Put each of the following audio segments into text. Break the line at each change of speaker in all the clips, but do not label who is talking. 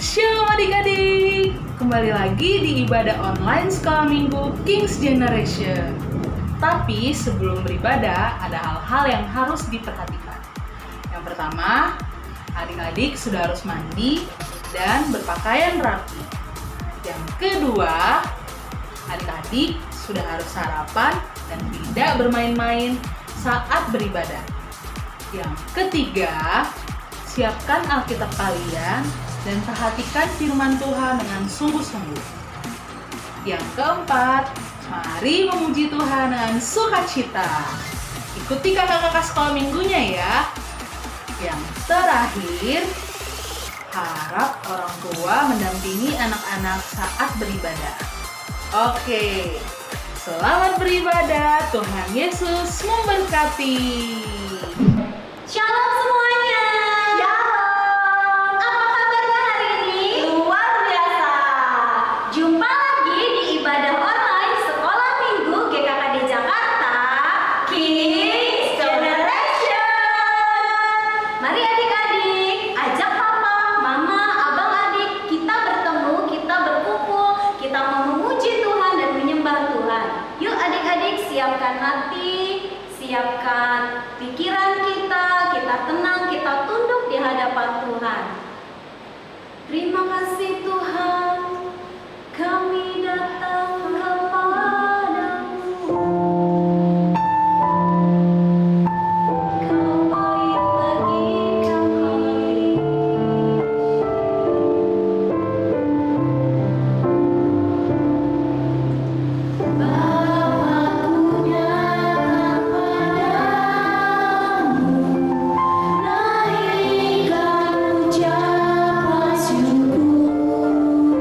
Shalom adik-adik, kembali lagi di ibadah online sekolah minggu King's Generation. Tapi sebelum beribadah, ada hal-hal yang harus diperhatikan. Yang pertama, adik-adik sudah harus mandi dan berpakaian rapi. Yang kedua, adik-adik sudah harus sarapan dan tidak bermain-main saat beribadah. Yang ketiga, siapkan Alkitab kalian dan perhatikan firman Tuhan dengan sungguh-sungguh. Yang keempat, mari memuji Tuhan dengan sukacita. Ikuti kakak-kakak sekolah minggunya ya. Yang terakhir, harap orang tua mendampingi anak-anak saat beribadah. Oke, selamat beribadah. Tuhan Yesus memberkati.
Shalom semuanya. Shalom. Apa kabarnya hari ini? Luar biasa. Jumpa lagi di ibadah online Sekolah Minggu GKKD Jakarta King's Generation. Mari adik-adik, ajak papa, mama, abang, adik, kita bertemu, kita berkumpul, kita mau memuji Tuhan dan menyembah Tuhan. Yuk adik-adik, siapkan hati, siapkan pikiran kita tenang, kita tunduk di hadapan Tuhan. Terima kasih Tuhan, kami datang kepadamu. Kau baik bagi kami. Bapa punya padamu, naikkan ucapan syukur.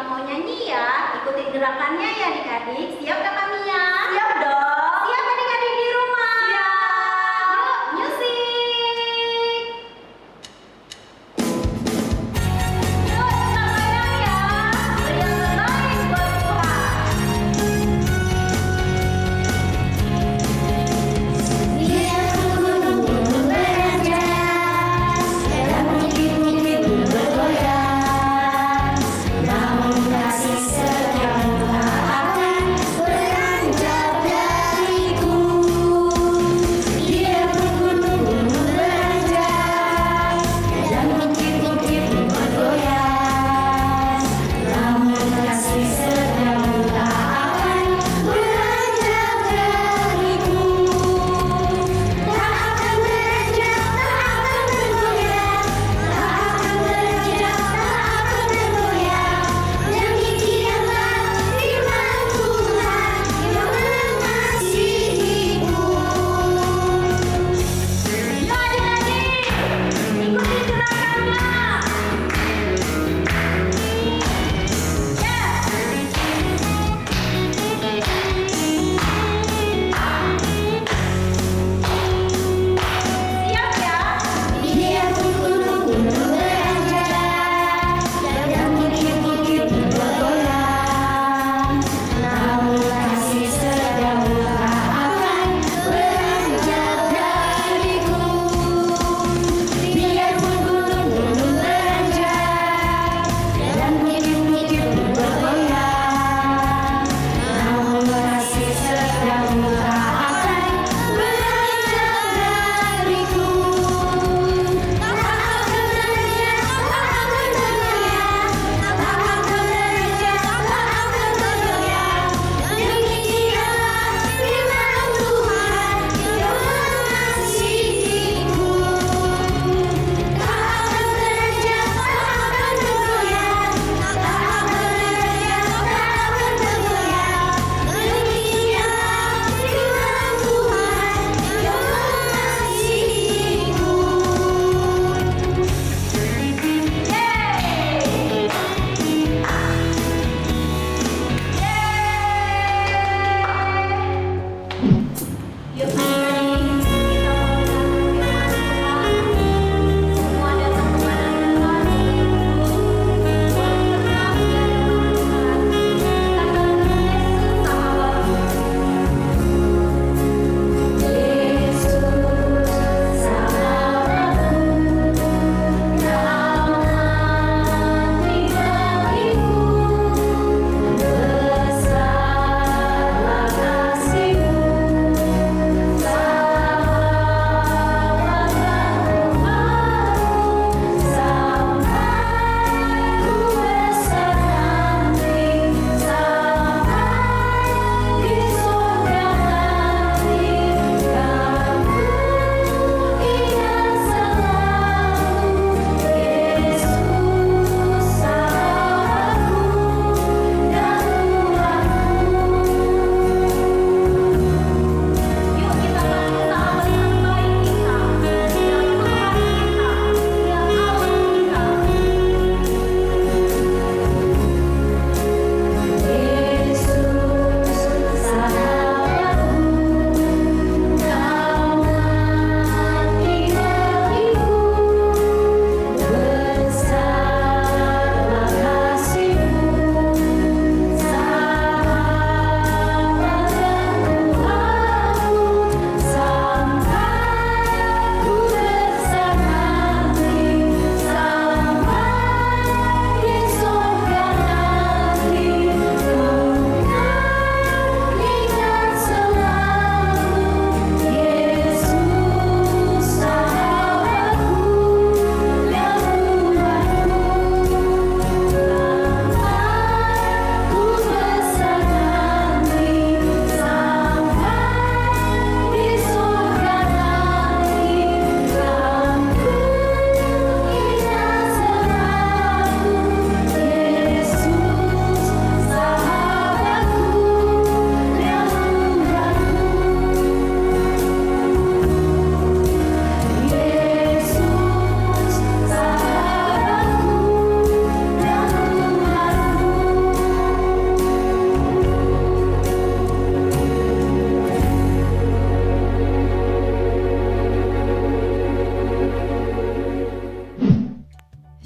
yang mau nyanyi ya, ikutin gerakannya ya adik-adik. Siap gak Mia? Siap dong. Siap adik-adik di rumah? Siap. Yuk, musik. Yuk, tangannya ya. Beri yang terbaik buat Tuhan. Biar gunung beranjak dan bukit-bukit bergoyang, namun kasih setiamu akan berada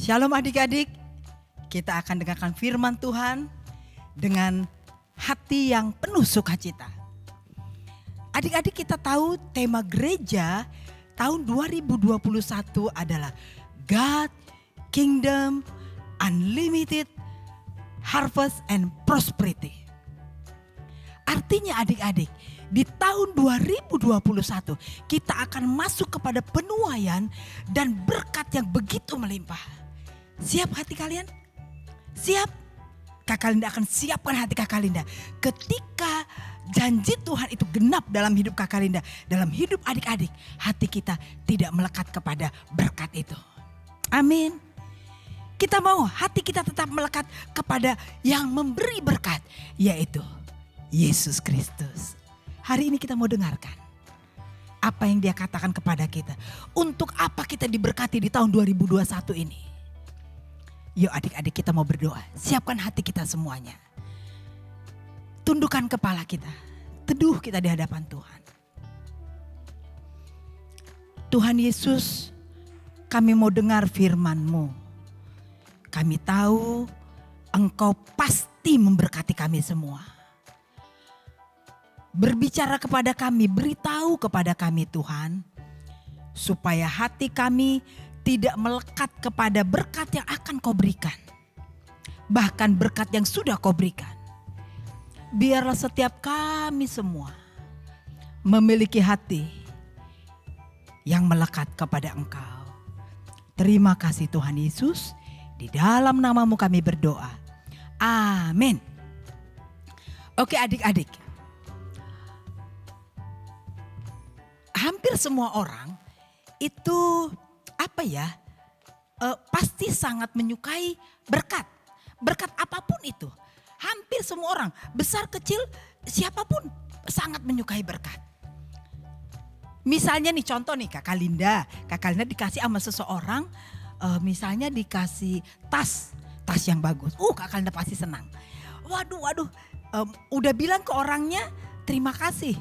Shalom adik-adik, kita akan dengarkan firman Tuhan dengan hati yang penuh sukacita. Adik-adik, kita tahu tema gereja tahun 2021 adalah God, Kingdom, Unlimited, Harvest and Prosperity. Artinya adik-adik, di tahun 2021 kita akan masuk kepada penuaian dan berkat yang begitu melimpah. Siap hati kalian? Siap? Kakak Linda akan siapkan hati Kakak Linda. Ketika janji Tuhan itu genap dalam hidup Kakak Linda, dalam hidup adik-adik, hati kita tidak melekat kepada berkat itu. Amin. Kita mau hati kita tetap melekat kepada yang memberi berkat, yaitu Yesus Kristus. Hari ini kita mau dengarkan apa yang Dia katakan kepada kita. Untuk apa kita diberkati di tahun 2021 ini? Yuk adik-adik, kita mau berdoa. Siapkan hati kita semuanya. Tundukkan kepala kita. Teduh kita di hadapan Tuhan. Tuhan Yesus, kami mau dengar firman-Mu. Kami tahu Engkau pasti memberkati kami semua. Berbicara kepada kami, beritahu kepada kami Tuhan. Supaya hati kami tidak melekat kepada berkat yang akan Kau berikan. Bahkan berkat yang sudah Kau berikan. Biarlah setiap kami semua memiliki hati yang melekat kepada Engkau. Terima kasih Tuhan Yesus. Di dalam nama-Mu kami berdoa. Amin. Oke adik-adik. Hampir semua orang itu pasti sangat menyukai berkat. Berkat apapun itu. Hampir semua orang, besar kecil, siapapun sangat menyukai berkat. Misalnya nih, contoh nih Kakak Linda dikasih sama seseorang, misalnya dikasih tas yang bagus. Kakak Linda pasti senang. Waduh, udah bilang ke orangnya terima kasih.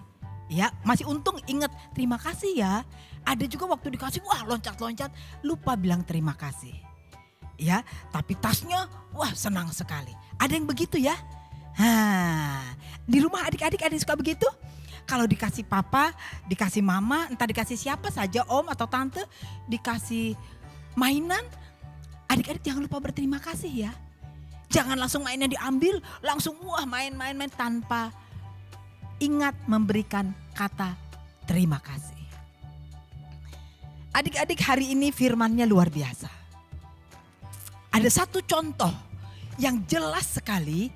Ya, masih untung inget terima kasih ya. Ada juga waktu dikasih, loncat-loncat, lupa bilang terima kasih. Ya, tapi tasnya, senang sekali. Ada yang begitu ya? Di rumah adik-adik ada yang suka begitu? Kalau dikasih papa, dikasih mama, entah dikasih siapa saja, om atau tante, dikasih mainan, adik-adik jangan lupa berterima kasih ya. Jangan langsung mainnya diambil, langsung main tanpa ingat memberikan kata terima kasih. Adik-adik, hari ini firman-Nya luar biasa. Ada satu contoh yang jelas sekali,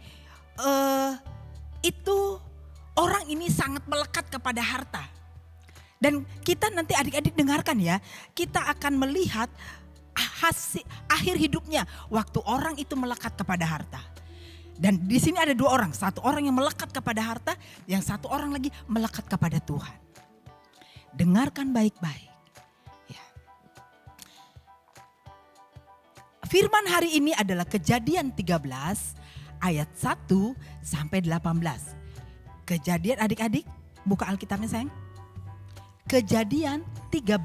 itu orang ini sangat melekat kepada harta. Dan kita nanti adik-adik dengarkan ya, kita akan melihat akhir hidupnya waktu orang itu melekat kepada harta. Dan di sini ada dua orang, satu orang yang melekat kepada harta, yang satu orang lagi melekat kepada Tuhan. Dengarkan baik-baik. Ya. Firman hari ini adalah Kejadian 13 ayat 1 sampai 18. Kejadian adik-adik, buka Alkitabnya sayang. Kejadian 13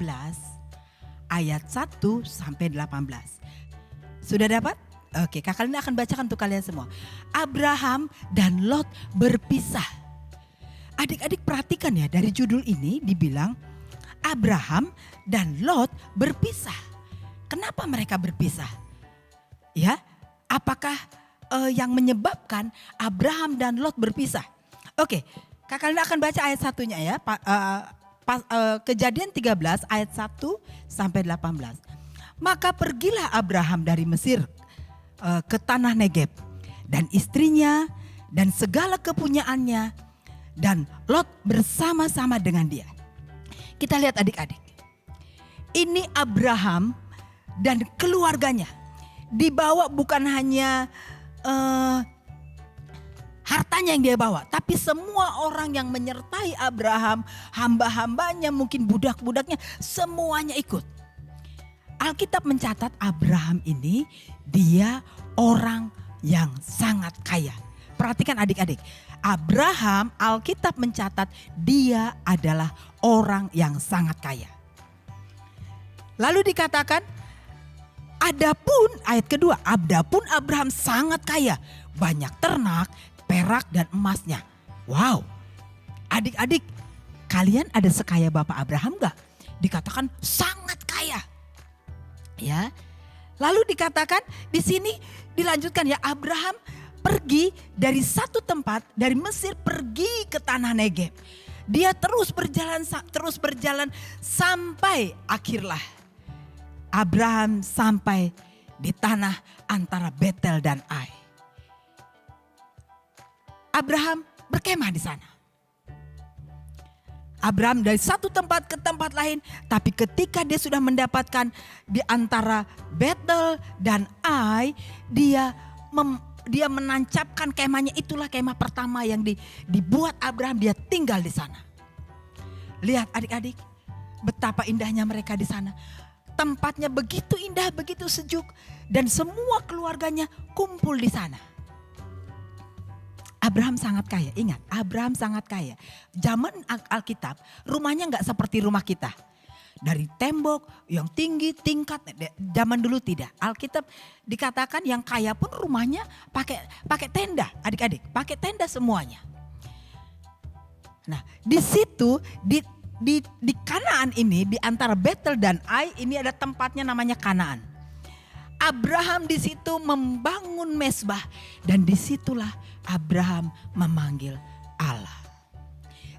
ayat 1 sampai 18. Sudah dapat? Oke, Kakak Linda akan bacakan untuk kalian semua. Abraham dan Lot berpisah. Adik-adik perhatikan ya, dari judul ini dibilang Abraham dan Lot berpisah. Kenapa mereka berpisah? Ya, apakah yang menyebabkan Abraham dan Lot berpisah? Oke, Kakak Linda akan baca ayat satunya ya. Kejadian 13 ayat 1 sampai 18. Maka pergilah Abraham dari Mesir ke tanah Negeb, dan istrinya dan segala kepunyaannya, dan Lot bersama-sama dengan dia. Kita lihat adik-adik. Ini Abraham dan keluarganya dibawa bukan hanya hartanya yang dia bawa, tapi semua orang yang menyertai Abraham, hamba-hambanya, mungkin budak-budaknya, semuanya ikut. Alkitab mencatat Abraham ini dia orang yang sangat kaya. Perhatikan adik-adik, Abraham, Alkitab mencatat dia adalah orang yang sangat kaya. Lalu dikatakan Adapun ayat kedua, adapun Abraham sangat kaya, banyak ternak, perak dan emasnya. Wow, adik-adik, kalian ada sekaya Bapak Abraham gak? Dikatakan sangat kaya. Ya, lalu dikatakan di sini dilanjutkan ya, Abraham pergi dari satu tempat, dari Mesir pergi ke tanah Negeb. Dia terus berjalan sampai akhirlah Abraham sampai di tanah antara Betel dan Ai. Abraham berkemah di sana. Abraham dari satu tempat ke tempat lain, tapi ketika dia sudah mendapatkan di antara Betel dan Ai, dia menancapkan kemahnya. Itulah kemah pertama yang dibuat Abraham, dia tinggal di sana. Lihat adik-adik, betapa indahnya mereka di sana. Tempatnya begitu indah, begitu sejuk, dan semua keluarganya kumpul di sana. Abraham sangat kaya, ingat Abraham sangat kaya. Zaman Alkitab rumahnya gak seperti rumah kita. Dari tembok yang tinggi, tingkat, zaman dulu tidak. Alkitab dikatakan yang kaya pun rumahnya pakai tenda, adik-adik, pakai tenda semuanya. Nah, di situ di Kanaan ini, di antara Betel dan Ai, ini ada tempatnya namanya Kanaan. Abraham di situ membangun mezbah dan disitulah Abraham memanggil Allah.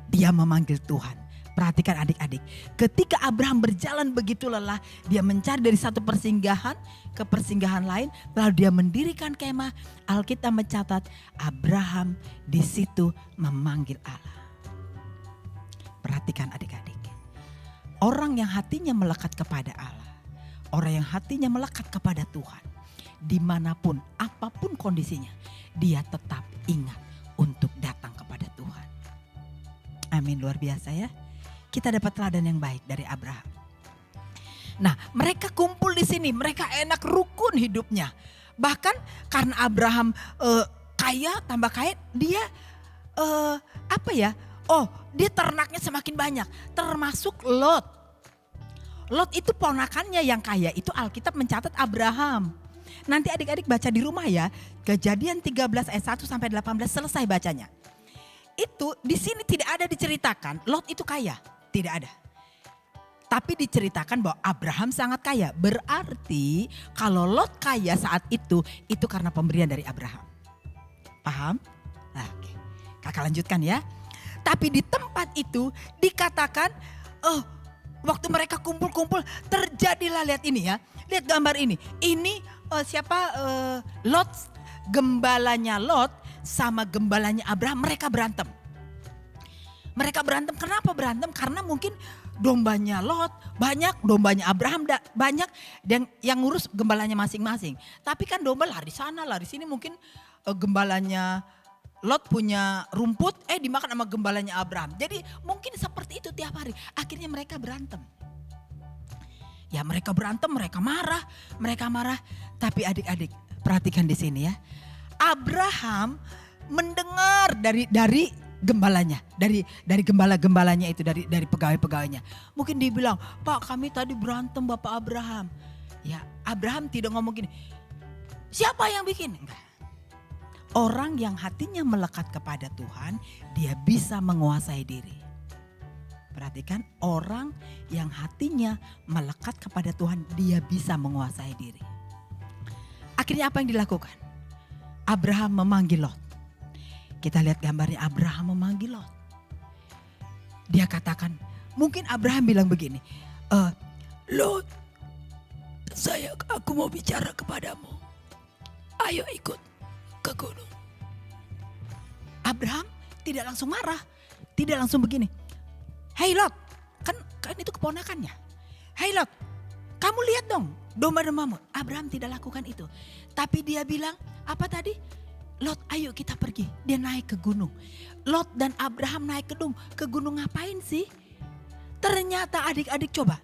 Dia memanggil Tuhan. Perhatikan adik-adik, ketika Abraham berjalan begitu lelah, dia mencari dari satu persinggahan ke persinggahan lain, lalu dia mendirikan kemah. Alkitab mencatat Abraham di situ memanggil Allah. Perhatikan adik-adik, orang yang hatinya melekat kepada Allah, orang yang hatinya melekat kepada Tuhan, dimanapun apapun kondisinya, dia tetap ingat untuk datang kepada Tuhan. Amin, luar biasa ya. Kita dapat teladan yang baik dari Abraham. Nah, mereka kumpul di sini, mereka enak rukun hidupnya. Bahkan karena Abraham kaya, tambah kaya, dia dia ternaknya semakin banyak, termasuk Lot. Lot itu ponakannya yang kaya, itu Alkitab mencatat Abraham. Nanti adik-adik baca di rumah ya, Kejadian 13 ayat 1 sampai 18 selesai bacanya. Itu di sini tidak ada diceritakan Lot itu kaya, tidak ada. Tapi diceritakan bahwa Abraham sangat kaya. Berarti kalau Lot kaya saat itu karena pemberian dari Abraham. Paham? Nah, oke. Kakak lanjutkan ya. Tapi di tempat itu dikatakan, waktu mereka kumpul-kumpul terjadilah, lihat ini ya. Lihat gambar ini. Ini Lot, gembalanya Lot sama gembalanya Abraham, mereka berantem. Mereka berantem, kenapa berantem? Karena mungkin dombanya Lot banyak, dombanya Abraham banyak, dan yang ngurus gembalanya masing-masing. Tapi kan domba lari sana, lari sini, mungkin gembalanya Lot punya rumput, dimakan sama gembalanya Abraham. Jadi mungkin seperti itu tiap hari. Akhirnya mereka berantem. Ya mereka berantem, mereka marah. Tapi adik-adik perhatikan di sini ya. Abraham mendengar dari gembalanya, dari gembala-gembalanya itu, dari pegawai-pegawainya. Mungkin dia bilang, Pak kami tadi berantem Bapak Abraham. Ya Abraham tidak ngomong gini, siapa yang bikin? Enggak. Orang yang hatinya melekat kepada Tuhan, dia bisa menguasai diri. Perhatikan, orang yang hatinya melekat kepada Tuhan, dia bisa menguasai diri. Akhirnya apa yang dilakukan? Abraham memanggil Lot. Kita lihat gambarnya, Abraham memanggil Lot. Dia katakan, mungkin Abraham bilang begini, Lot, aku mau bicara kepadamu. Ayo ikut ke gunung. Abraham tidak langsung marah, tidak langsung begini. Hei Lot, kan itu keponakannya. Hei Lot, kamu lihat dong domba-dombamu. Abraham tidak lakukan itu. Tapi dia bilang, apa tadi? Lot, ayo kita pergi. Dia naik ke gunung. Lot dan Abraham naik ke gunung ngapain sih? Ternyata adik-adik coba.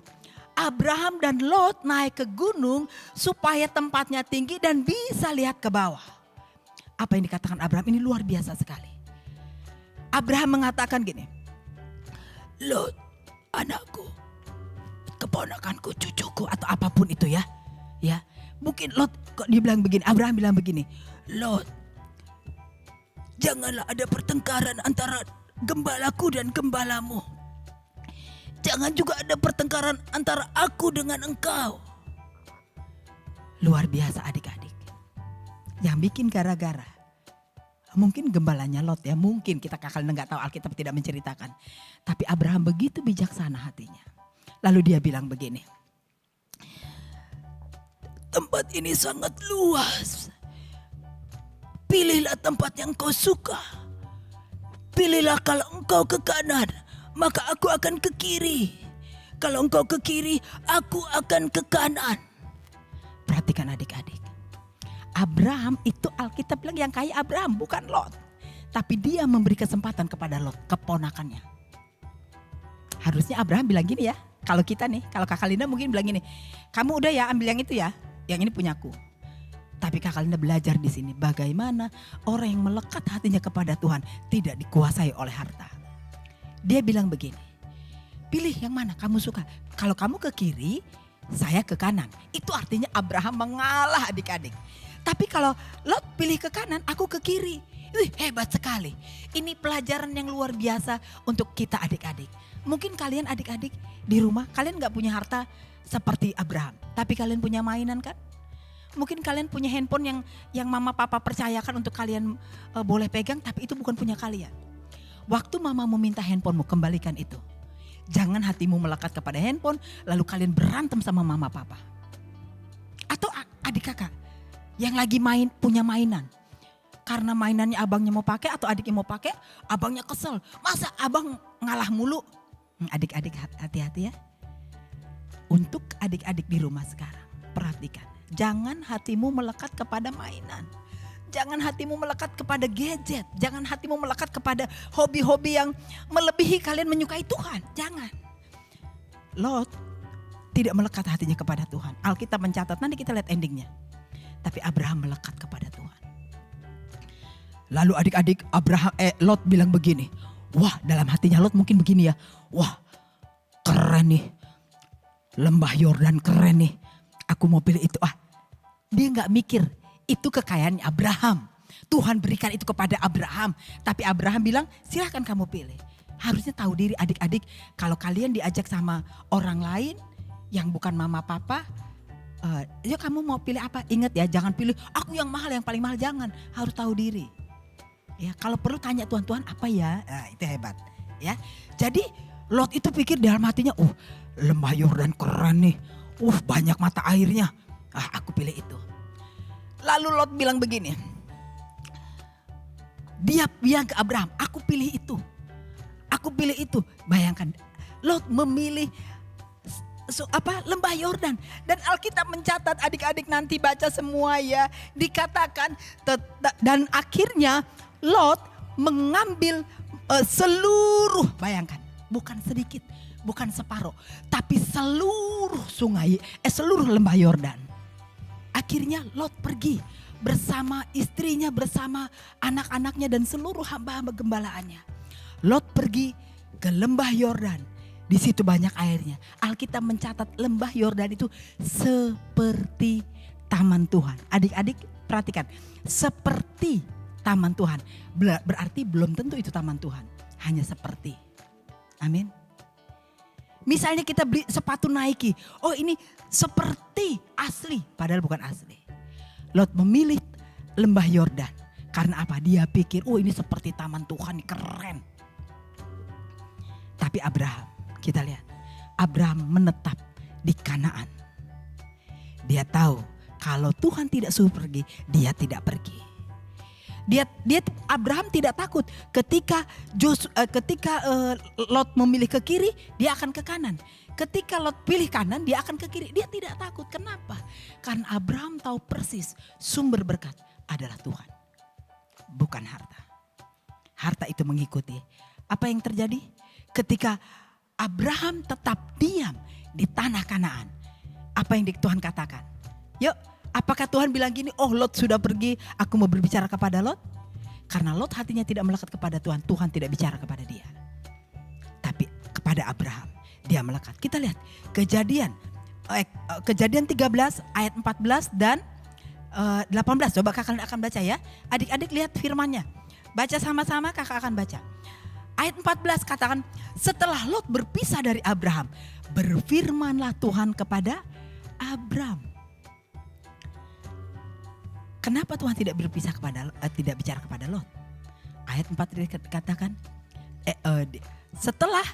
Abraham dan Lot naik ke gunung supaya tempatnya tinggi dan bisa lihat ke bawah. Apa yang dikatakan Abraham ini luar biasa sekali. Abraham mengatakan gini, Lot, anakku, keponakanku, cucuku, atau apapun itu ya. Mungkin Lot, kok dia bilang begini, Abraham bilang begini, Lot, janganlah ada pertengkaran antara gembalaku dan gembalamu. Jangan juga ada pertengkaran antara aku dengan engkau. Luar biasa adik-adik. Yang bikin gara-gara. Mungkin gembalanya Lot ya, mungkin kita kalian nggak tahu, Alkitab tidak menceritakan. Tapi Abraham begitu bijaksana hatinya. Lalu dia bilang begini, tempat ini sangat luas. Pilihlah tempat yang kau suka. Pilihlah kalau engkau ke kanan, maka aku akan ke kiri. Kalau engkau ke kiri, aku akan ke kanan. Perhatikan adik-adik. Abraham itu Alkitab bilang yang kaya Abraham, bukan Lot. Tapi dia memberi kesempatan kepada Lot, keponakannya. Harusnya Abraham bilang gini ya. Kalau kita nih, kalau Kakak Linda mungkin bilang gini, kamu udah ya ambil yang itu ya, yang ini punyaku. Tapi Kakak Linda belajar di sini bagaimana orang yang melekat hatinya kepada Tuhan tidak dikuasai oleh harta. Dia bilang begini, pilih yang mana kamu suka. Kalau kamu ke kiri, saya ke kanan. Itu artinya Abraham mengalah adik-adik. Tapi kalau Lot pilih ke kanan, aku ke kiri. Wih, hebat sekali. Ini pelajaran yang luar biasa untuk kita adik-adik. Mungkin kalian adik-adik di rumah, kalian gak punya harta seperti Abraham. Tapi kalian punya mainan kan? Mungkin kalian punya handphone yang mama papa percayakan untuk kalian boleh pegang, tapi itu bukan punya kalian. Waktu mama meminta handphonemu, kembalikan itu. Jangan hatimu melekat kepada handphone, lalu kalian berantem sama mama papa. Atau adik kakak yang lagi punya mainan. Karena mainannya abangnya mau pakai atau adiknya mau pakai, abangnya kesel. Masa abang ngalah mulu? Adik-adik hati-hati ya. Untuk adik-adik di rumah sekarang, perhatikan. Jangan hatimu melekat kepada mainan. Jangan hatimu melekat kepada gadget. Jangan hatimu melekat kepada hobi-hobi yang melebihi kalian menyukai Tuhan. Jangan. Lot tidak melekat hatinya kepada Tuhan. Alkitab mencatat, nanti kita lihat endingnya. Tapi Abraham melekat kepada Tuhan. Lalu adik-adik Lot bilang begini. Wah, dalam hatinya Lot mungkin begini ya. Wah, keren nih. Lembah Yordan keren nih. Aku mau pilih itu. Dia gak mikir. Itu kekayaan Abraham. Tuhan berikan itu kepada Abraham. Tapi Abraham bilang silahkan kamu pilih. Harusnya tahu diri adik-adik. Kalau kalian diajak sama orang lain yang bukan mama papa. Yuk kamu mau pilih apa? Ingat ya, jangan pilih aku yang mahal, yang paling mahal. Jangan, harus tahu diri. Ya, kalau perlu tanya Tuhan apa ya? Itu hebat. Ya, jadi Lot itu pikir dalam hatinya, lembah Yordan keren nih. Banyak mata airnya. Aku pilih itu. Lalu Lot bilang begini. Dia bilang ke Abraham, aku pilih itu. Aku pilih itu. Bayangkan, Lot memilih lembah Yordan. Dan Alkitab mencatat, adik-adik nanti baca semua ya. Dikatakan dan akhirnya Lot mengambil seluruh, bayangkan, bukan sedikit, bukan separuh, tapi seluruh seluruh lembah Yordan. Akhirnya Lot pergi bersama istrinya, bersama anak-anaknya dan seluruh hamba-hamba gembalaannya. Lot pergi ke lembah Yordan. Di situ banyak airnya. Alkitab mencatat lembah Yordan itu seperti taman Tuhan. Adik-adik perhatikan, seperti taman Tuhan. Berarti belum tentu itu taman Tuhan. Hanya seperti. Amin. Misalnya kita beli sepatu Nike. Ini seperti asli. Padahal bukan asli. Lot memilih lembah Yordan. Karena apa? Dia pikir ini seperti taman Tuhan, keren. Tapi Abraham, kita lihat. Abraham menetap di Kanaan. Dia tahu kalau Tuhan tidak suruh pergi, dia tidak pergi. Abraham tidak takut ketika Lot memilih ke kiri, dia akan ke kanan. Ketika Lot pilih kanan, dia akan ke kiri. Dia tidak takut. Kenapa? Karena Abraham tahu persis sumber berkat adalah Tuhan, bukan harta. Harta itu mengikuti. Apa yang terjadi? Ketika Abraham tetap diam di tanah Kanaan, apa yang Tuhan katakan? Yuk. Apakah Tuhan bilang gini, Lot sudah pergi, aku mau berbicara kepada Lot? Karena Lot hatinya tidak melekat kepada Tuhan, Tuhan tidak bicara kepada dia. Tapi kepada Abraham, dia melekat. Kita lihat Kejadian Kejadian 13 ayat 14 dan 18. Coba kakak akan baca ya. Adik-adik lihat firmannya. Baca sama-sama, kakak akan baca. Ayat 14 katakan, setelah Lot berpisah dari Abraham, berfirmanlah Tuhan kepada Abram. Kenapa Tuhan tidak tidak bicara kepada Lot? Ayat 4 dikatakan, setelah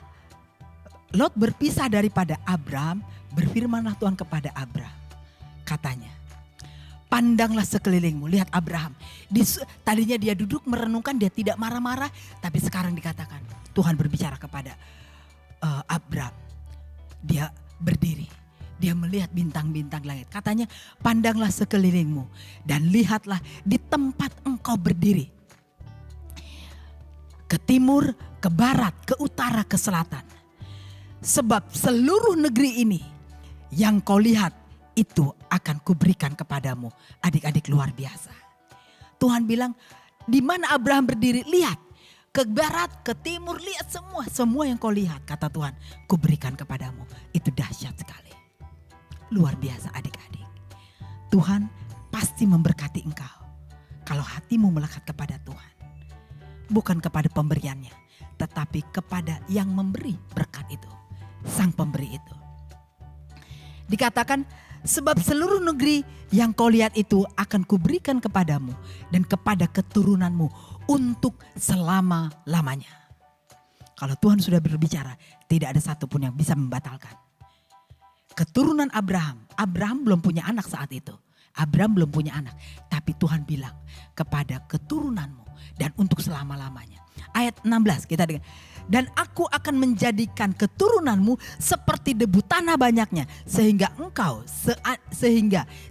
Lot berpisah daripada Abram, berfirmanlah Tuhan kepada Abram. Katanya, pandanglah sekelilingmu, lihat Abraham. Tadinya dia duduk merenungkan, dia tidak marah-marah. Tapi sekarang dikatakan, Tuhan berbicara kepada Abram. Dia berdiri, dia melihat bintang-bintang langit. Katanya, pandanglah sekelilingmu dan lihatlah di tempat engkau berdiri. Ke timur, ke barat, ke utara, ke selatan. Sebab seluruh negeri ini yang kau lihat itu akan kuberikan kepadamu. Adik-adik, luar biasa. Tuhan bilang, di mana Abraham berdiri, lihat. Ke barat, ke timur, lihat semua. Semua yang kau lihat, kata Tuhan, kuberikan kepadamu. Itu dahsyat sekali. Luar biasa adik-adik. Tuhan pasti memberkati engkau kalau hatimu melekat kepada Tuhan. Bukan kepada pemberiannya, tetapi kepada yang memberi berkat itu. Sang pemberi itu. Dikatakan, sebab seluruh negeri yang kau lihat itu akan kuberikan kepadamu dan kepada keturunanmu untuk selama-lamanya. Kalau Tuhan sudah berbicara, tidak ada satupun yang bisa membatalkan. Keturunan Abraham belum punya anak saat itu. Abraham belum punya anak, tapi Tuhan bilang kepada keturunanmu dan untuk selama-lamanya. Ayat 16 kita dengar. Dan aku akan menjadikan keturunanmu seperti debu tanah banyaknya. Sehingga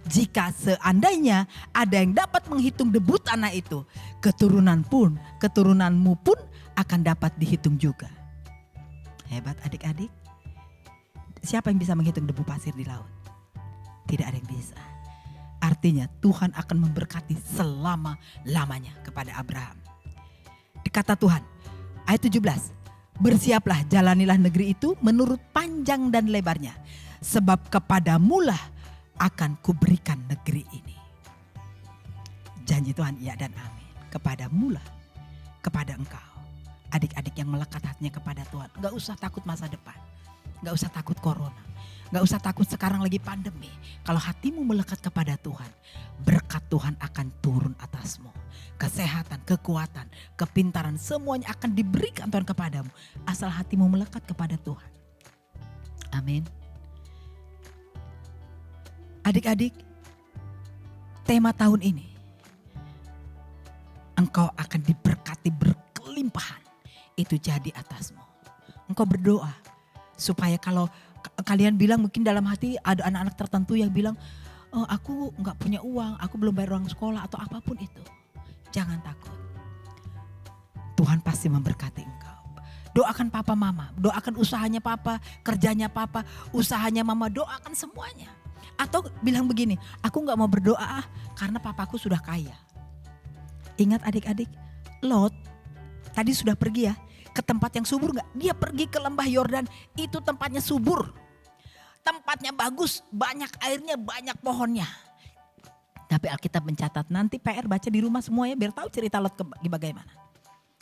jika seandainya ada yang dapat menghitung debu tanah itu, keturunanmu pun akan dapat dihitung juga. Hebat adik-adik. Siapa yang bisa menghitung debu pasir di laut? Tidak ada yang bisa. Artinya Tuhan akan memberkati selama-lamanya kepada Abraham. Dikata Tuhan, ayat 17. Bersiaplah, jalanilah negeri itu menurut panjang dan lebarnya. Sebab kepadamulah akan kuberikan negeri ini. Janji Tuhan iya dan amin. Kepadamulah, kepada engkau. Adik-adik yang melekat hatinya kepada Tuhan. Gak usah takut masa depan. Gak usah takut corona. Gak usah takut sekarang lagi pandemi. Kalau hatimu melekat kepada Tuhan, berkat Tuhan akan turun atasmu. Kesehatan, kekuatan, kepintaran, semuanya akan diberikan Tuhan kepadamu. Asal hatimu melekat kepada Tuhan. Amin. Adik-adik, tema tahun ini, engkau akan diberkati berkelimpahan. Itu jadi atasmu. Engkau berdoa supaya kalau kalian bilang, mungkin dalam hati ada anak-anak tertentu yang bilang, oh, aku gak punya uang, aku belum bayar uang sekolah atau apapun itu. Jangan takut. Tuhan pasti memberkati engkau. Doakan papa mama, doakan usahanya papa, kerjanya papa, usahanya mama, doakan semuanya. Atau bilang begini, aku gak mau berdoa karena papaku sudah kaya. Ingat adik-adik, Lot tadi sudah pergi ya ke tempat yang subur gak? Dia pergi ke lembah Yordan, itu tempatnya subur. Tempatnya bagus, banyak airnya, banyak pohonnya. Tapi Alkitab mencatat, nanti PR baca di rumah semuanya biar tahu cerita Lot bagaimana.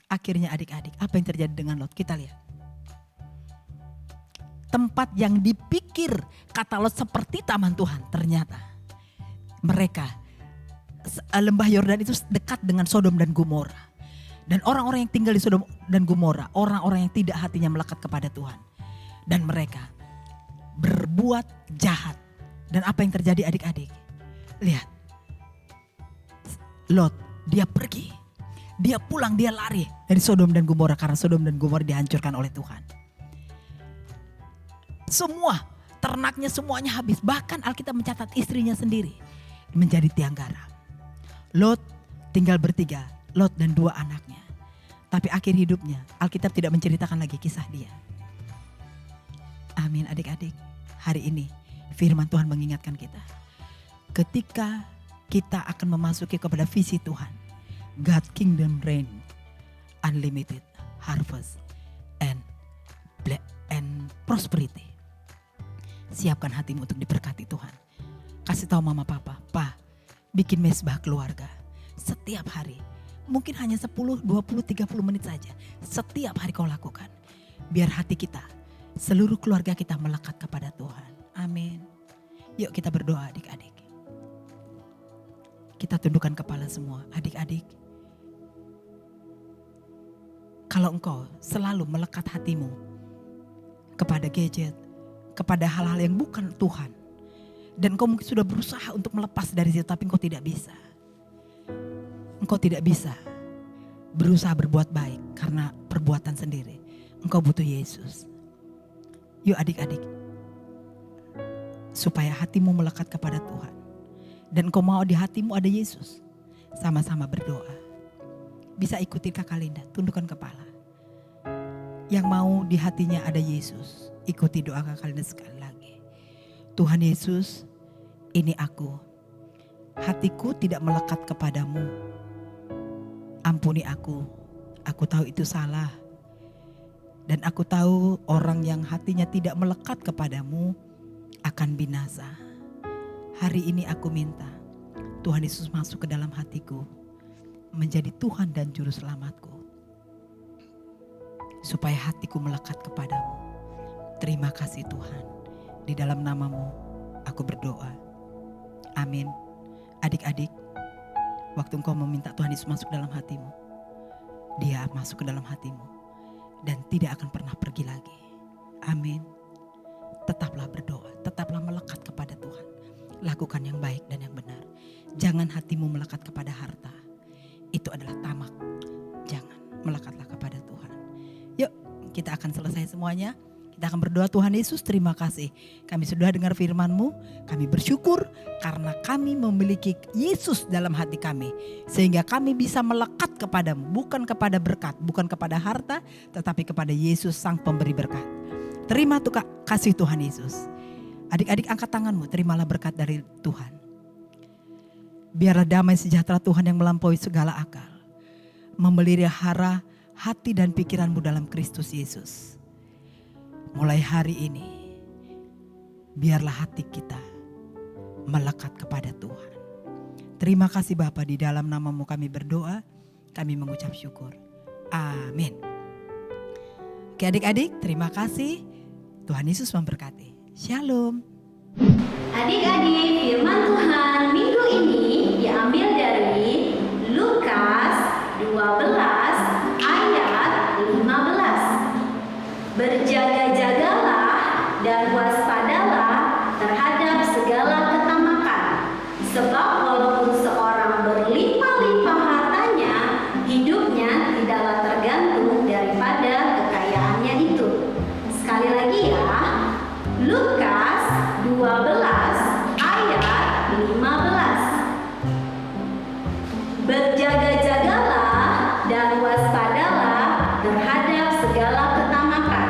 Akhirnya adik-adik, apa yang terjadi dengan Lot? Kita lihat. Tempat yang dipikir kata Lot seperti taman Tuhan, ternyata mereka, lembah Yordan itu dekat dengan Sodom dan Gomora. Dan orang-orang yang tinggal di Sodom dan Gomora, orang-orang yang tidak hatinya melekat kepada Tuhan. Dan mereka berbuat jahat. Dan apa yang terjadi adik-adik? Lihat. Lot, dia pergi. Dia pulang, dia lari dari Sodom dan Gomora. Karena Sodom dan Gomora dihancurkan oleh Tuhan. Semua, ternaknya semuanya habis. Bahkan Alkitab mencatat istrinya sendiri menjadi tiang garam. Lot tinggal bertiga. Lot dan 2 anaknya. Tapi akhir hidupnya Alkitab tidak menceritakan lagi kisah dia. Amin adik-adik. Hari ini firman Tuhan mengingatkan kita. Ketika kita akan memasuki kepada visi Tuhan. God Kingdom Reign. Unlimited Harvest and prosperity. Siapkan hatimu untuk diberkati Tuhan. Kasih tahu mama papa, "Pa, bikin mesbah keluarga setiap hari. Mungkin hanya 10, 20, 30 menit saja. Setiap hari kau lakukan. Biar hati kita, seluruh keluarga kita melekat kepada Tuhan." Amin. Yuk kita berdoa adik-adik. Kita tundukkan kepala semua adik-adik. Kalau engkau selalu melekat hatimu kepada gadget, kepada hal-hal yang bukan Tuhan. Dan engkau mungkin sudah berusaha untuk melepas dari situ tapi engkau tidak bisa. Engkau tidak bisa berusaha berbuat baik karena perbuatan sendiri. Engkau butuh Yesus. Yuk adik-adik. Supaya hatimu melekat kepada Tuhan. Dan engkau mau di hatimu ada Yesus. Sama-sama berdoa. Bisa ikuti Kakak Linda, tundukkan kepala. Yang mau di hatinya ada Yesus. Ikuti doa Kakak Linda sekali lagi. Tuhan Yesus, ini aku. Hatiku tidak melekat kepadamu. Ampuni aku tahu itu salah. Dan aku tahu orang yang hatinya tidak melekat kepadamu akan binasa. Hari ini aku minta Tuhan Yesus masuk ke dalam hatiku. Menjadi Tuhan dan Juru Selamatku. Supaya hatiku melekat kepadamu. Terima kasih Tuhan. Di dalam namamu aku berdoa. Amin. Adik-adik, waktu engkau meminta Tuhan Yesus masuk dalam hatimu, Dia masuk ke dalam hatimu dan tidak akan pernah pergi lagi. Amin. Tetaplah berdoa, tetaplah melekat kepada Tuhan. Lakukan yang baik dan yang benar. Jangan hatimu melekat kepada harta. Itu adalah tamak. Jangan, melekatlah kepada Tuhan. Yuk, kita akan selesai semuanya. Kita akan berdoa. Tuhan Yesus, terima kasih. Kami sudah dengar firman-Mu. Kami bersyukur karena kami memiliki Yesus dalam hati kami. Sehingga kami bisa melekat kepadamu. Bukan kepada berkat, bukan kepada harta. Tetapi kepada Yesus sang pemberi berkat. Terima kasih Tuhan Yesus. Adik-adik angkat tanganmu, terimalah berkat dari Tuhan. Biarlah damai sejahtera Tuhan yang melampaui segala akal. Memelihara hati dan pikiranmu dalam Kristus Yesus. Mulai hari ini, biarlah hati kita melekat kepada Tuhan. Terima kasih Bapa, di dalam namamu kami berdoa, kami mengucap syukur. Amin. Oke adik-adik, terima kasih. Tuhan Yesus memberkati. Shalom.
Adik-adik, firman Tuhan minggu ini diambil dari Lukas 12 ayat 15. Berjaga-jagalah dan waspadalah terhadap segala ketamakan. Sebab walaupun seorang berlimpah-limpah hartanya, hidupnya tidaklah tergantung daripada kekayaannya itu. Sekali lagi ya, Lukas 12 ayat 15. Berjaga-jagalah dan waspadalah terhadap segala ketamakan.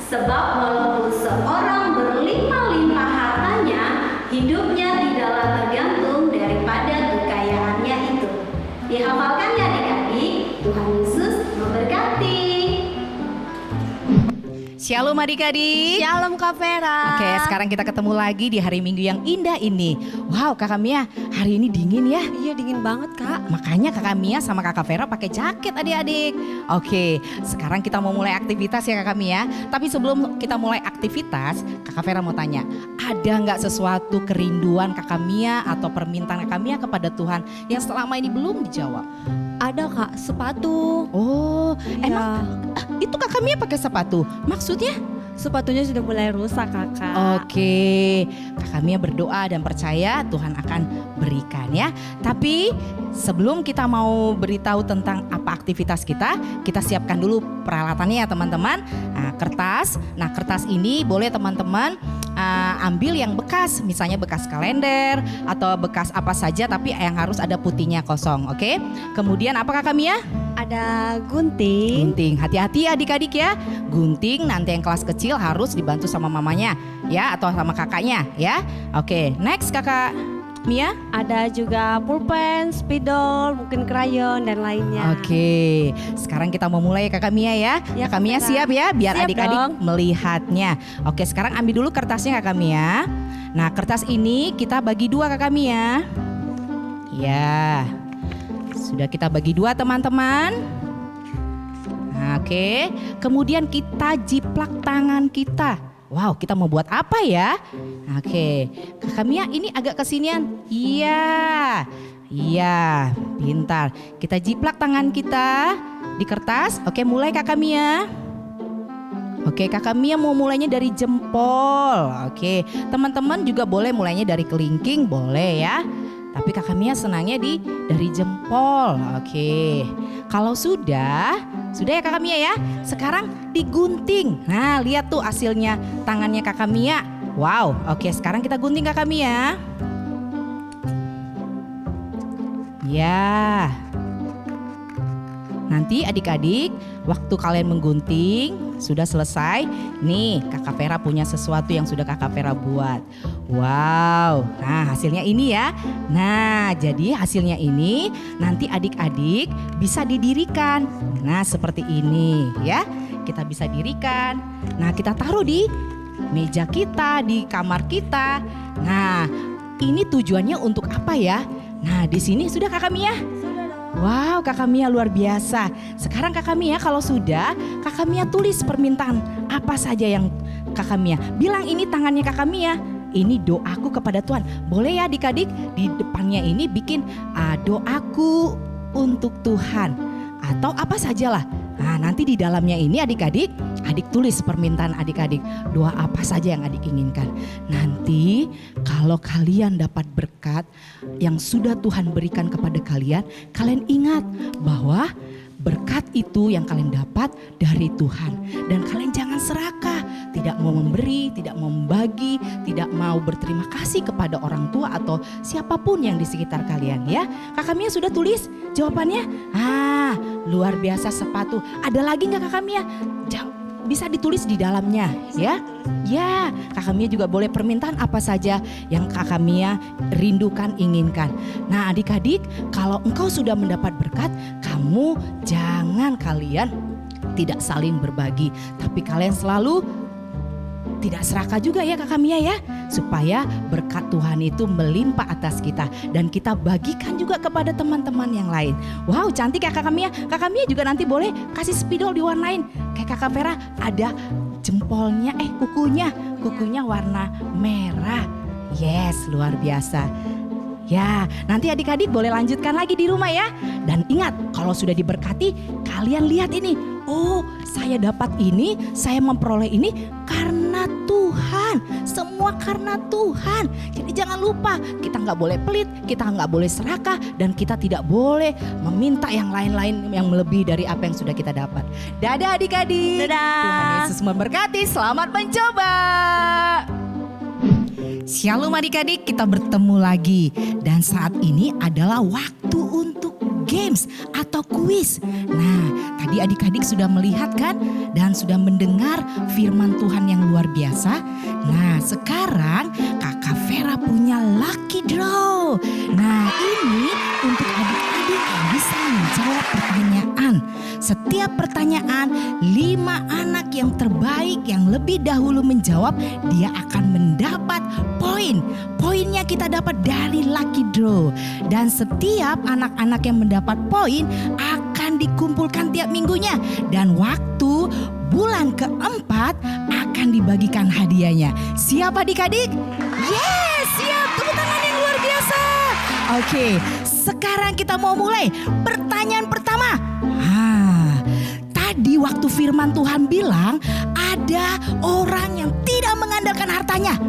Sebab walaupun seorang berlimpah-limpah hartanya, hidupnya tidaklah tergantung daripada kekayaannya itu. Dihafalkan ya adik-adik. Tuhan Yesus memberkati.
Shalom adik-adik.
Shalom Kak Vera.
Oke, sekarang kita ketemu lagi di hari Minggu yang indah ini. Wow, Kakak Mia, hari ini dingin ya?
Iya dingin banget Kak.
Makanya Kakak Mia sama Kakak Vera pakai jaket adik-adik. Oke, sekarang kita mau mulai aktivitas ya Kakak Mia. Tapi sebelum kita mulai aktivitas, Kakak Vera mau tanya, ada nggak sesuatu kerinduan Kakak Mia atau permintaan Kakak Mia kepada Tuhan yang selama ini belum dijawab?
Ada Kak, sepatu.
Oh,
Iya.
emang itu Kakak Mia pakai sepatu? Maksudnya?
Sepatunya sudah mulai rusak Kakak.
Oke, Kakak Mia berdoa dan percaya Tuhan akan berikan ya. Tapi sebelum kita mau beritahu tentang apa aktivitas kita siapkan dulu peralatannya ya teman-teman. Kertas, kertas ini boleh teman-teman ambil yang bekas, misalnya bekas kalender atau bekas apa saja tapi yang harus ada putihnya kosong, oke? Kemudian apa Kakak Mia?
Ada gunting.
Gunting, hati-hati adik-adik ya. Gunting nanti yang kelas kecil harus dibantu sama mamanya ya atau sama kakaknya ya. Oke, next Kakak Mia?
Ada juga pulpen, spidol, mungkin krayon dan lainnya.
Oke, sekarang kita mau mulai Kakak Mia ya.
Ya,
Kakak Mia
Kak.
siap ya biar
Siap
adik-adik
dong.
melihatnya. Oke, sekarang ambil dulu kertasnya Kakak Mia. Nah, kertas ini kita bagi dua Kakak Mia. Ya, sudah kita bagi dua teman-teman. Nah, oke, kemudian kita jiplak tangan kita. Wow, kita mau buat apa ya? Oke, Kakak Mia ini agak kesinian. Iya, iya, pintar. Kita jiplak tangan kita di kertas. Oke, mulai Kakak Mia. Oke, Kakak Mia mau mulainya dari jempol. Oke, teman-teman juga boleh mulainya dari kelingking, boleh ya. Tapi Kakak Mia senangnya dari jempol. Oke. Kalau sudah ya Kakak Mia ya. Sekarang digunting. Nah, lihat tuh hasilnya tangannya Kakak Mia. Wow. Oke, sekarang kita gunting Kakak Mia. Ya. Nanti adik-adik waktu kalian menggunting sudah selesai. Nih Kakak Vera punya sesuatu yang sudah Kakak Vera buat. Wow, nah hasilnya ini ya. Nah jadi hasilnya ini nanti adik-adik bisa didirikan. Nah seperti ini ya. Kita bisa dirikan. Nah kita taruh di meja kita, di kamar kita. Nah ini tujuannya untuk apa ya? Nah di sini sudah Kakak Mia? Wow, Kakak Mia luar biasa. Sekarang Kakak Mia kalau sudah, Kakak Mia tulis permintaan apa saja yang Kakak Mia. Bilang ini tangannya Kakak Mia. Ini doaku kepada Tuhan. Boleh ya adik-adik di depannya ini bikin doaku untuk Tuhan. Atau apa sajalah. Nah nanti di dalamnya ini adik-adik tulis permintaan adik-adik. Doa apa saja yang adik inginkan. Nanti kalau kalian dapat berkat yang sudah Tuhan berikan kepada kalian. Kalian ingat bahwa berkat itu yang kalian dapat dari Tuhan. Dan kalian jangan serakah. Tidak mau memberi, tidak mau membagi, tidak mau berterima kasih kepada orang tua atau siapapun yang di sekitar kalian ya. Kakak Mia sudah tulis jawabannya? Luar biasa sepatu. Ada lagi nggak Kakak Mia? Bisa ditulis di dalamnya ya. Ya, Kakak Mia juga boleh permintaan apa saja yang Kakak Mia rindukan, inginkan. Nah adik-adik kalau engkau sudah mendapat berkat, kamu jangan kalian tidak saling berbagi. Tapi kalian selalu tidak serakah juga ya Kakak Mia ya. Supaya berkat Tuhan itu melimpah atas kita. Dan kita bagikan juga kepada teman-teman yang lain. Wow cantik ya Kakak Mia. Kakak Mia juga nanti boleh kasih spidol diwarnain. Kayak Kakak Vera ada jempolnya, kukunya warna merah. Yes luar biasa. Ya nanti adik-adik boleh lanjutkan lagi di rumah ya. Dan ingat kalau sudah diberkati kalian lihat ini. Oh saya dapat ini, saya memperoleh ini karena Tuhan. Semua karena Tuhan. Jadi jangan lupa kita nggak boleh pelit, kita nggak boleh serakah. Dan kita tidak boleh meminta yang lain-lain yang melebihi dari apa yang sudah kita dapat. Dadah adik-adik.
Dadah.
Tuhan Yesus memberkati, selamat mencoba. Shalom adik-adik, kita bertemu lagi. Dan saat ini adalah waktu untuk games atau kuis. Nah, tadi adik-adik sudah melihat kan dan sudah mendengar firman Tuhan yang luar biasa. Nah, sekarang Kakak Vera punya lucky draw. Nah, ini untuk adik-adik yang bisa menjawab pertanyaan. Setiap pertanyaan 5 anak yang terbaik yang lebih dahulu menjawab, dia akan mendapat poin. Poinnya kita dapat dari lucky draw. Dan setiap anak-anak yang mendapat poin akan dikumpulkan tiap minggunya. Dan waktu bulan keempat akan dibagikan hadiahnya. Siap adik-adik? Yes, siap. Tepuk tangan yang luar biasa. Oke, sekarang kita mau mulai. Pertanyaan pertama. Tadi waktu firman Tuhan bilang ada orang yang tidak mengandalkan hartanya.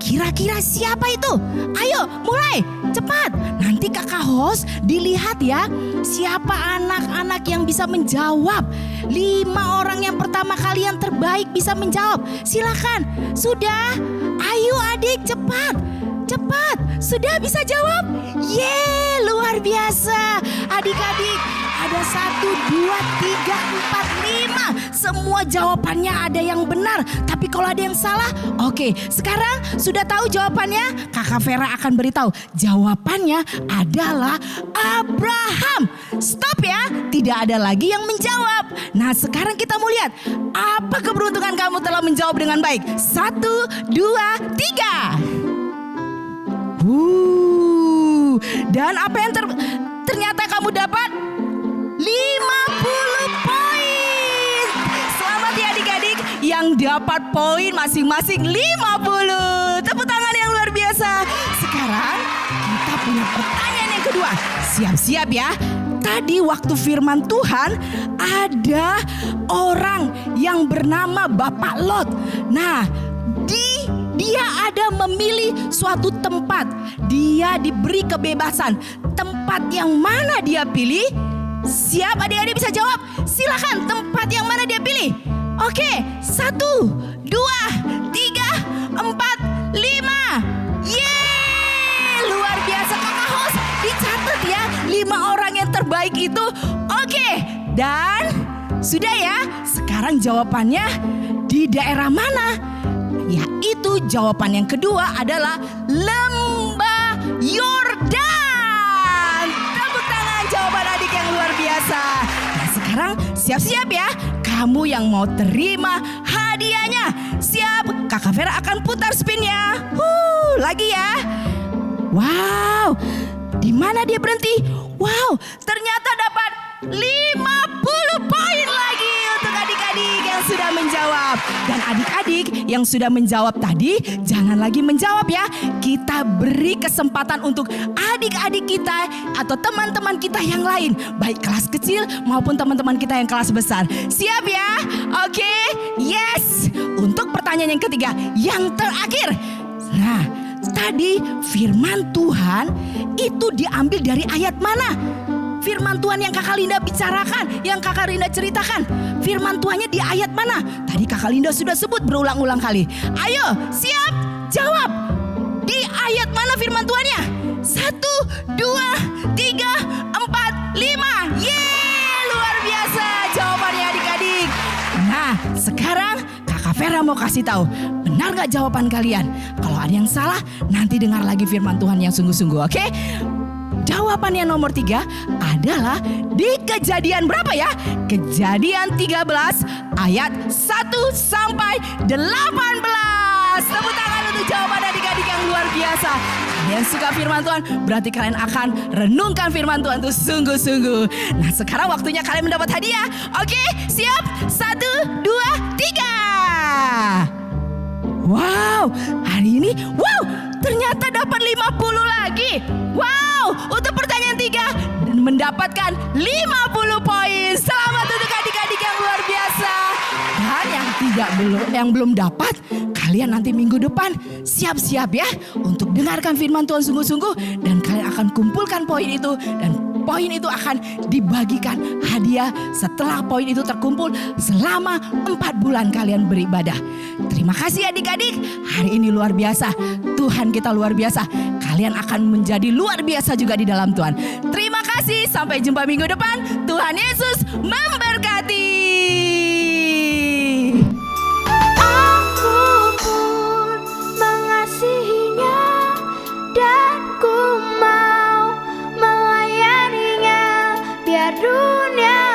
Kira-kira siapa itu? Ayo mulai cepat. Nanti kakak host dilihat ya. Siapa anak-anak yang bisa menjawab. 5 orang yang pertama kali yang terbaik bisa menjawab. Silakan. Sudah? Ayo adik cepat. Cepat. Sudah bisa jawab? Yeay luar biasa. Adik-adik ada 1, 2, 3, 4, 5. semua jawabannya ada yang benar. Tapi kalau ada yang salah, oke. Sekarang sudah tahu jawabannya? Kakak Vera akan beritahu. Jawabannya adalah Abraham. Stop ya, tidak ada lagi yang menjawab. Nah sekarang kita mau lihat, apa keberuntungan kamu telah menjawab dengan baik? 1, 2, 3. Dan apa yang ternyata kamu dapat? 50 poin. Selamat ya adik-adik yang dapat poin masing-masing 50. Tepuk tangan yang luar biasa. Sekarang kita punya pertanyaan yang kedua. Siap-siap ya. Tadi waktu firman Tuhan ada orang yang bernama Bapak Lot. Nah, dia ada memilih suatu tempat. Dia diberi kebebasan. Tempat yang mana dia pilih? Siap adik-adik bisa jawab? Silakan, tempat yang mana dia pilih? Oke, 1, 2, 3, 4, 5. Yeay, luar biasa kakak host. Dicatat ya, 5 orang yang terbaik itu. Oke, dan sudah ya. Sekarang jawabannya di daerah mana? Yaitu jawaban yang kedua adalah Lembah Yordan. Tepuk tangan jawaban adik yang luar biasa. Nah sekarang siap-siap ya. Kamu yang mau terima hadiahnya. Siap, Kakak Vera akan putar spinnya. Lagi ya. Wow, di mana dia berhenti? Wow, ternyata dapat 50 poin lagi untuk adik-adik yang sudah menjawab. Dan adik-adik yang sudah menjawab tadi, jangan lagi menjawab ya. Kita beri kesempatan untuk adik-adik kita atau teman-teman kita yang lain, baik kelas kecil maupun teman-teman kita yang kelas besar. Siap ya? Oke, yes. Untuk pertanyaan yang ketiga, yang terakhir. Nah, tadi firman Tuhan itu diambil dari ayat mana? Firman Tuhan yang Kakak Linda bicarakan, yang Kakak Linda ceritakan, firman Tuhannya di ayat mana? Tadi Kakak Linda sudah sebut berulang-ulang kali. Ayo, siap, jawab. Di ayat mana firman Tuhannya? 1, 2, 3, 4, 5. Yeay, luar biasa jawabannya adik-adik. Nah, sekarang Kakak Vera mau kasih tahu, benar gak jawaban kalian? Kalau ada yang salah, nanti dengar lagi firman Tuhan yang sungguh-sungguh, oke? Jawaban yang nomor 3 adalah di Kejadian berapa ya? Kejadian 13 ayat 1 sampai 18. Tepuk tangan untuk jawaban adik-adik yang luar biasa. Kalian suka firman Tuhan, berarti kalian akan renungkan firman Tuhan itu sungguh-sungguh. Nah sekarang waktunya kalian mendapat hadiah. Oke, siap? 1, 2, 3. Wow, hari ini ternyata dapat 50 lagi. Wow, untuk pertanyaan 3 mendapatkan 50 poin. Selamat untuk adik-adik yang luar biasa. Dan yang belum dapat, kalian nanti minggu depan siap-siap ya untuk dengarkan firman Tuhan sungguh-sungguh, dan kalian akan kumpulkan poin itu, dan poin itu akan dibagikan hadiah setelah poin itu terkumpul selama 4 bulan kalian beribadah. Terima kasih adik-adik, hari ini luar biasa. Tuhan kita luar biasa. Kalian akan menjadi luar biasa juga di dalam Tuhan. Terima kasih, sampai jumpa minggu depan. Tuhan Yesus memberkati.
Aku pun mengasihinya dan ku mau melayaninya, biar dunia